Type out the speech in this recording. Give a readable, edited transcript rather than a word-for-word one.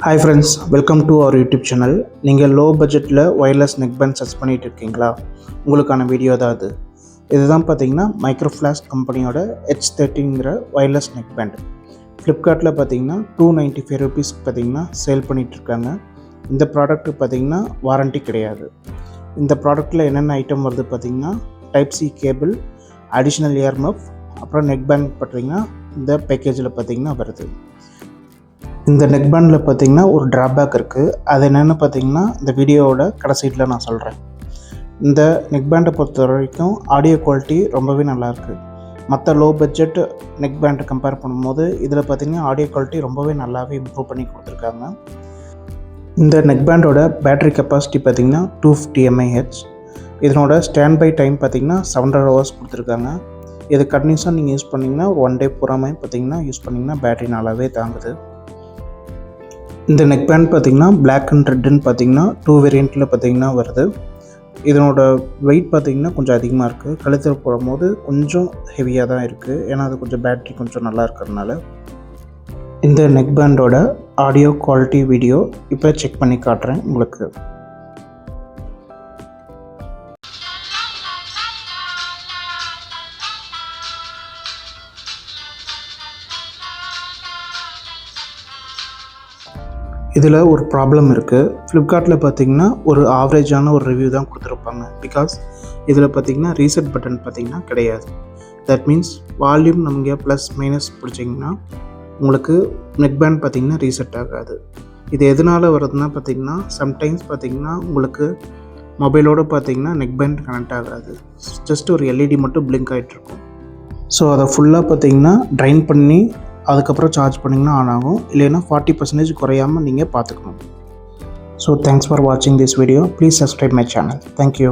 Hi friends, welcome to our YouTube channel. நீங்கள் low பட்ஜெட்டில் wireless neck band search பண்ணிகிட்டு இருக்கீங்களா? உங்களுக்கான வீடியோ தான் அது. இதுதான் பார்த்தீங்கன்னா மைக்ரோஃப்ளாஷ் கம்பெனியோட H30ங்கிற ஒயர்லெஸ் நெக் பேண்ட். ஃப்ளிப்கார்ட்டில் பார்த்தீங்கன்னா $295 பார்த்தீங்கன்னா சேல் பண்ணிகிட்ருக்காங்க. இந்த ப்ராடக்ட்டு பார்த்தீங்கன்னா வாரண்ட்டி கிடையாது. இந்த ப்ராடக்ட்டில் என்னென்ன ஐட்டம் வருது பார்த்தீங்கன்னா type C cable, additional year muff, அப்புறம் நெக் பேண்ட் பார்த்தீங்கன்னா இந்த பேக்கேஜில் பார்த்தீங்கன்னா வருது. இந்த நெக் பேண்டில் பார்த்தீங்கன்னா ஒரு ட்ராபேக் இருக்குது. அது என்னென்னு பார்த்தீங்கன்னா இந்த வீடியோவோட கடைசியில் நான் சொல்கிறேன். இந்த நெக் பேண்டை பொறுத்த வரைக்கும் ஆடியோ குவாலிட்டி ரொம்பவே நல்லாயிருக்கு. மற்ற லோ பட்ஜெட் நெக் பேண்டை கம்பேர் பண்ணும்போது இதில் பார்த்தீங்கன்னா ஆடியோ குவாலிட்டி ரொம்பவே நல்லாவே இம்ப்ரூவ் பண்ணி கொடுத்துருக்காங்க. இந்த நெக் பேண்டோட பேட்டரி கெப்பாசிட்டி பார்த்தீங்கன்னா 250 mAh. இதனோட ஸ்டாண்ட் பை டைம் பார்த்தீங்கன்னா 700 hours கொடுத்துருக்காங்க. இது கண்டினியூஸாக நீங்கள் யூஸ் பண்ணிங்கன்னா ஒரு 1 day பூராமே பார்த்தீங்கன்னா யூஸ் பண்ணிங்கன்னா பேட்டரி நல்லாவே தாங்குது. இந்த நெக் பேண்ட் பார்த்திங்கன்னா பிளாக் அண்ட் ரெட்டுன்னு பார்த்திங்கன்னா 2 வேரியண்ட்டில் பார்த்திங்கன்னா வருது. இதனோட வெயிட் பார்த்திங்கன்னா கொஞ்சம் அதிகமாக இருக்குது. கழுத்தில் போடும்போது கொஞ்சம் ஹெவியாக தான் இருக்குது. ஏன்னா அது கொஞ்சம் பேட்ரி கொஞ்சம் நல்லா இருக்கிறதுனால. இந்த நெக் பேண்டோட ஆடியோ குவாலிட்டி வீடியோ இப்போ செக் பண்ணி காட்டுறேன் உங்களுக்கு. இதில் ஒரு ப்ராப்ளம் இருக்குது. ஃப்ளிப்கார்ட்டில் பார்த்திங்கன்னா ஒரு ஆவரேஜான ஒரு ரிவ்யூ தான் கொடுத்துருப்பாங்க. பிகாஸ் இதில் பார்த்திங்கன்னா ரீசெட் பட்டன் பார்த்திங்கன்னா கிடையாது. தட் மீன்ஸ் வால்யூம் நமக்கு ப்ளஸ் மைனஸ் பிடிச்சிங்கன்னா உங்களுக்கு நெக் பேண்ட் பார்த்திங்கன்னா ரீசெட் ஆகாது. இது எதனால் வருதுன்னா பார்த்திங்கன்னா சம்டைம்ஸ் பார்த்திங்கன்னா உங்களுக்கு மொபைலோடு பார்த்திங்கன்னா நெக் பேண்ட் கனெக்ட் ஆகாது. ஜஸ்ட் ஒரு எல்இடி மட்டும் பிளிங்க் ஆகிட்ருக்கும். ஸோ அதை ஃபுல்லாக பார்த்திங்கன்னா ட்ரைன் பண்ணி அதுக்கப்புறம் சார்ஜ் பண்ணிங்கன்னா ஆன் ஆகும். இல்லைன்னா 40% குறையாமல் நீங்கள் பார்த்துக்கணும். ஸோ தேங்க்ஸ் ஃபார் வாட்சிங் this video. Please subscribe my channel. Thank you.